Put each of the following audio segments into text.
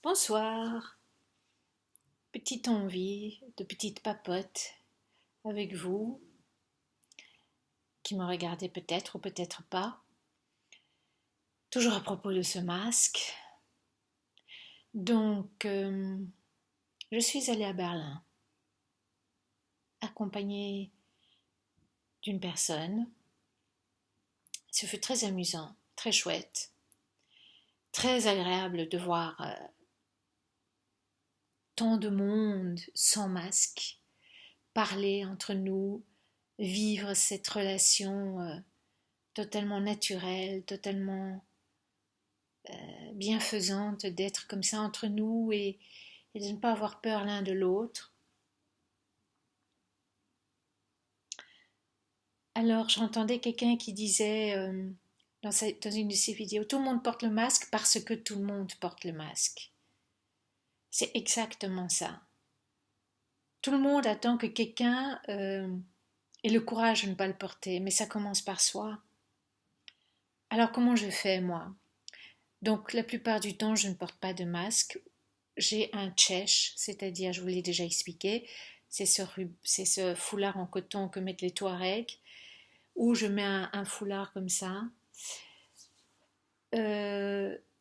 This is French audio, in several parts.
Bonsoir, petite envie de petite papote avec vous, qui me regardez peut-être ou peut-être pas, toujours à propos de ce masque. Donc, je suis allée à Berlin, accompagnée d'une personne. Ce fut très amusant, très chouette, très agréable de voir tant de monde sans masque, parler entre nous, vivre cette relation totalement naturelle, totalement bienfaisante d'être comme ça entre nous et de ne pas avoir peur l'un de l'autre. Alors j'entendais quelqu'un qui disait dans une de ses vidéos, tout le monde porte le masque parce que tout le monde porte le masque. C'est exactement ça. Tout le monde attend que quelqu'un ait le courage de ne pas le porter, mais ça commence par soi. Alors comment je fais moi? Donc la plupart du temps je ne porte pas de masque. J'ai un tchèche, c'est-à-dire, je vous l'ai déjà expliqué, c'est ce foulard en coton que mettent les Touaregs, où je mets un foulard comme ça,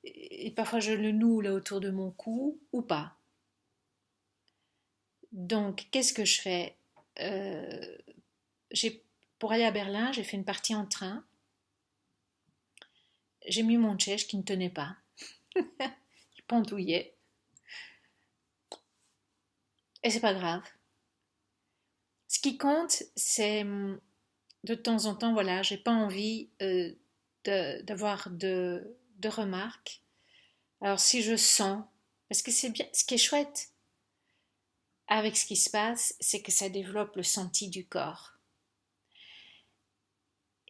et parfois je le noue là autour de mon cou, ou pas. Donc, qu'est-ce que je fais? Euh, pour aller à Berlin, j'ai fait une partie en train, j'ai mis mon tchèche qui ne tenait pas, il pendouillait, et c'est pas grave. Ce qui compte, c'est de temps en temps, voilà, j'ai pas envie d'avoir de remarques. Alors si je sens, parce que c'est bien, ce qui est chouette avec ce qui se passe, c'est que ça développe le senti du corps.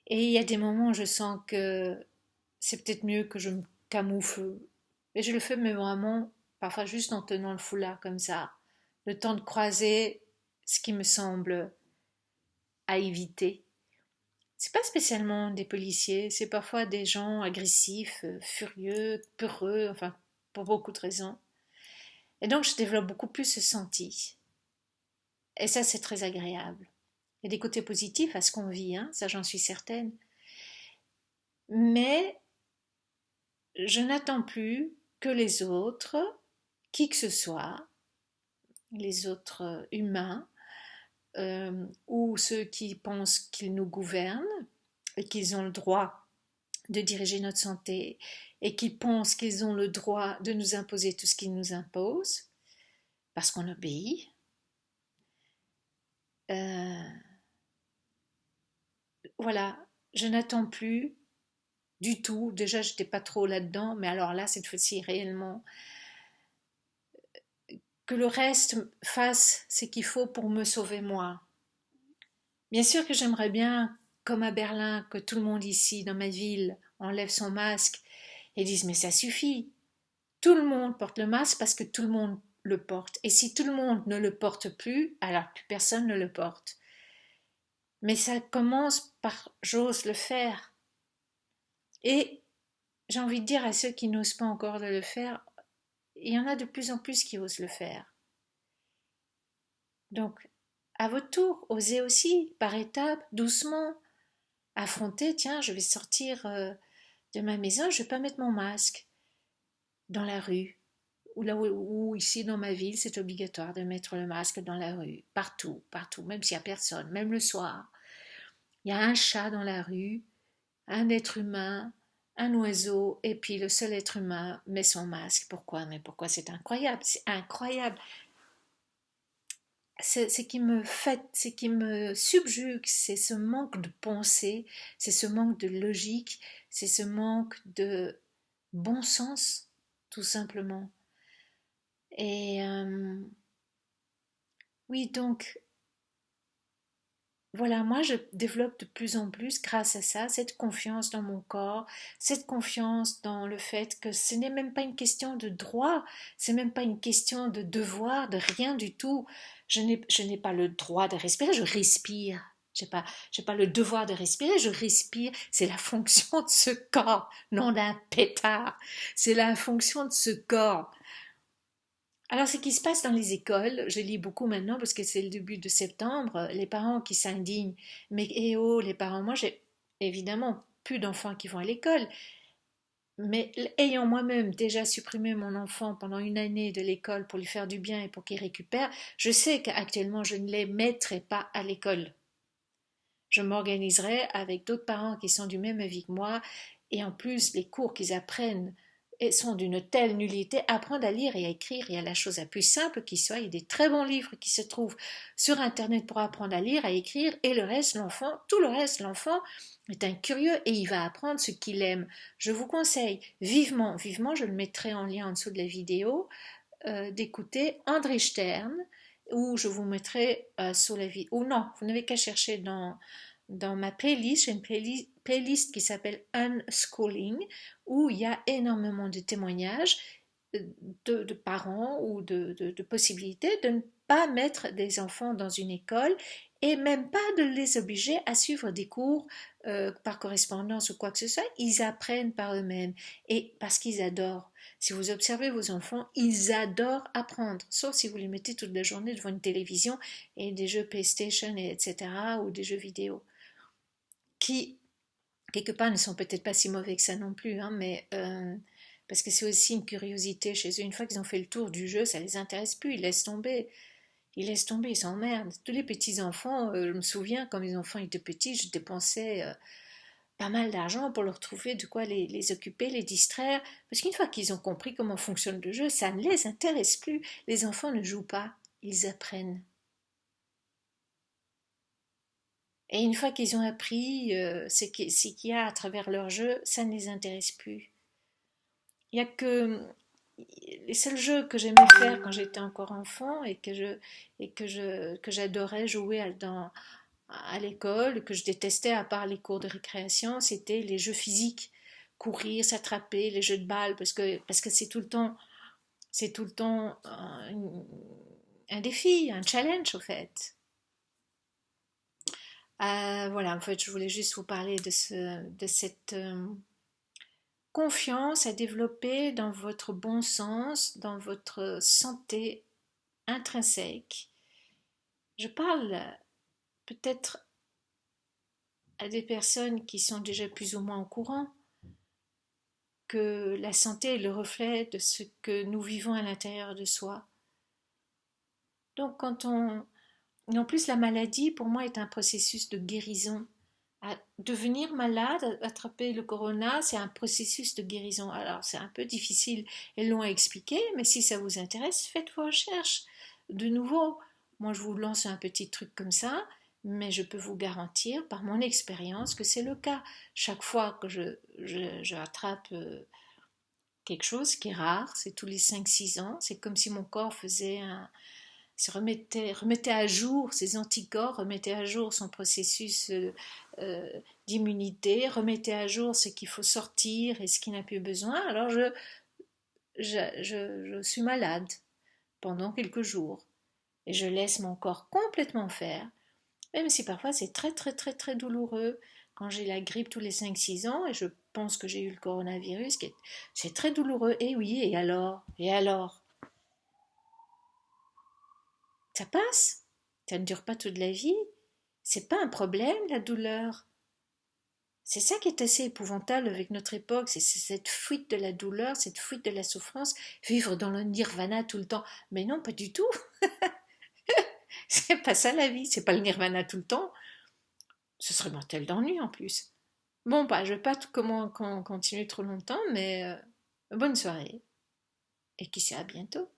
Et il y a des moments où je sens que c'est peut-être mieux que je me camoufle. Et je le fais, mais vraiment, parfois juste en tenant le foulard comme ça, le temps de croiser ce qui me semble à éviter. C'est pas spécialement des policiers, c'est parfois des gens agressifs, furieux, peureux, enfin, pour beaucoup de raisons. Et donc, je développe beaucoup plus ce senti. Et ça, c'est très agréable. Il y a des côtés positifs à ce qu'on vit, hein, ça, j'en suis certaine. Mais je n'attends plus que les autres, qui que ce soit, les autres humains, ou ceux qui pensent qu'ils nous gouvernent et qu'ils ont le droit de diriger notre santé et qui pensent qu'ils ont le droit de nous imposer tout ce qu'ils nous imposent, parce qu'on obéit. Voilà, je n'attends plus du tout. Déjà, je n'étais pas trop là-dedans, mais alors là, cette fois-ci, réellement, que le reste fasse ce qu'il faut pour me sauver moi. Bien sûr que j'aimerais bien, comme à Berlin, que tout le monde ici, dans ma ville, enlève son masque et dise mais ça suffit. Tout le monde porte le masque parce que tout le monde le porte. Et si tout le monde ne le porte plus, alors plus personne ne le porte. Mais ça commence par j'ose le faire. Et j'ai envie de dire à ceux qui n'osent pas encore de le faire, il y en a de plus en plus qui osent le faire. Donc, à votre tour, osez aussi, par étapes, doucement, affronter, tiens, je vais sortir de ma maison, je ne vais pas mettre mon masque dans la rue. Ou ici dans ma ville, c'est obligatoire de mettre le masque dans la rue, partout, partout, même s'il n'y a personne, même le soir. Il y a un chat dans la rue, un être humain, un oiseau, et puis le seul être humain met son masque. Pourquoi? Mais pourquoi? C'est incroyable, c'est incroyable. Ce qui me fait, ce qui me subjugue, c'est ce manque de pensée, c'est ce manque de logique, c'est ce manque de bon sens, tout simplement. Et oui, donc voilà, moi je développe de plus en plus grâce à ça cette confiance dans mon corps, cette confiance dans le fait que ce n'est même pas une question de droit, c'est même pas une question de devoir, de rien du tout. Je n'ai pas le droit de respirer, je respire. J'ai pas le devoir de respirer, je respire. C'est la fonction de ce corps, non d'un pétard. C'est la fonction de ce corps. Alors, ce qui se passe dans les écoles, je lis beaucoup maintenant parce que c'est le début de septembre, les parents qui s'indignent. Mais eh oh, les parents, moi j'ai évidemment plus d'enfants qui vont à l'école, mais ayant moi-même déjà supprimé mon enfant pendant une année de l'école pour lui faire du bien et pour qu'il récupère, je sais qu'actuellement je ne les mettrai pas à l'école. Je m'organiserai avec d'autres parents qui sont du même avis que moi, et en plus les cours qu'ils apprennent sont d'une telle nullité. Apprendre à lire et à écrire, il y a la chose la plus simple qui soit. Il y a des très bons livres qui se trouvent sur internet pour apprendre à lire, à écrire, et le reste, l'enfant, tout le reste, l'enfant est un curieux et il va apprendre ce qu'il aime. Je vous conseille vivement, vivement, je le mettrai en lien en dessous de la vidéo, d'écouter André Stern, ou je vous mettrai sur la vie. Ou non, vous n'avez qu'à chercher dans ma playlist. J'ai une playlist qui s'appelle Unschooling, où il y a énormément de témoignages de parents ou de possibilités de ne pas mettre des enfants dans une école et même pas de les obliger à suivre des cours par correspondance ou quoi que ce soit. Ils apprennent par eux-mêmes et parce qu'ils adorent. Si vous observez vos enfants, ils adorent apprendre, sauf si vous les mettez toute la journée devant une télévision et des jeux PlayStation, etc., ou des jeux vidéo, qui, quelque part, ne sont peut-être pas si mauvais que ça non plus, hein, mais parce que c'est aussi une curiosité chez eux. Une fois qu'ils ont fait le tour du jeu, ça ne les intéresse plus, ils laissent tomber. Ils laissent tomber, ils s'emmerdent. Tous les petits-enfants, je me souviens, quand mes enfants étaient petits, je dépensais pas mal d'argent pour leur trouver de quoi les occuper, les distraire. Parce qu'une fois qu'ils ont compris comment fonctionne le jeu, ça ne les intéresse plus. Les enfants ne jouent pas, ils apprennent. Et une fois qu'ils ont appris ce qu'il y a à travers leur jeu, ça ne les intéresse plus. Il y a que les seuls jeux que j'aimais faire quand j'étais encore enfant que j'adorais jouer à l'école, que je détestais à part les cours de récréation, c'était les jeux physiques, courir, s'attraper, les jeux de balles, parce que c'est tout le temps un défi, un challenge au fait. Voilà, en fait, je voulais juste vous parler de cette confiance à développer dans votre bon sens, dans votre santé intrinsèque. Je parle peut-être à des personnes qui sont déjà plus ou moins au courant que la santé est le reflet de ce que nous vivons à l'intérieur de soi. Donc Et en plus, la maladie, pour moi, est un processus de guérison. Devenir malade, attraper le corona, c'est un processus de guérison. Alors, c'est un peu difficile et long à expliquer, mais si ça vous intéresse, faites vos recherches. De nouveau, moi, je vous lance un petit truc comme ça, mais je peux vous garantir, par mon expérience, que c'est le cas. Chaque fois que je attrape quelque chose qui est rare, c'est tous les 5 6 ans, c'est comme si mon corps remettait à jour ses anticorps, remettait à jour son processus d'immunité, remettait à jour ce qu'il faut sortir et ce qui n'a plus besoin. Alors je suis malade pendant quelques jours et je laisse mon corps complètement faire, même si parfois c'est très très très très douloureux. Quand j'ai la grippe tous les 5 6 ans, et je pense que j'ai eu le coronavirus, c'est très douloureux. Et oui, et alors? Et alors? Ça passe. Ça ne dure pas toute la vie. C'est pas un problème, la douleur. C'est ça qui est assez épouvantable avec notre époque, c'est cette fuite de la douleur, cette fuite de la souffrance, vivre dans le nirvana tout le temps. Mais non, pas du tout. C'est pas ça la vie, c'est pas le nirvana tout le temps. Ce serait mortel d'ennui en plus. Bon, bah, je vais pas continuer trop longtemps, mais bonne soirée. Et qui sait, à bientôt.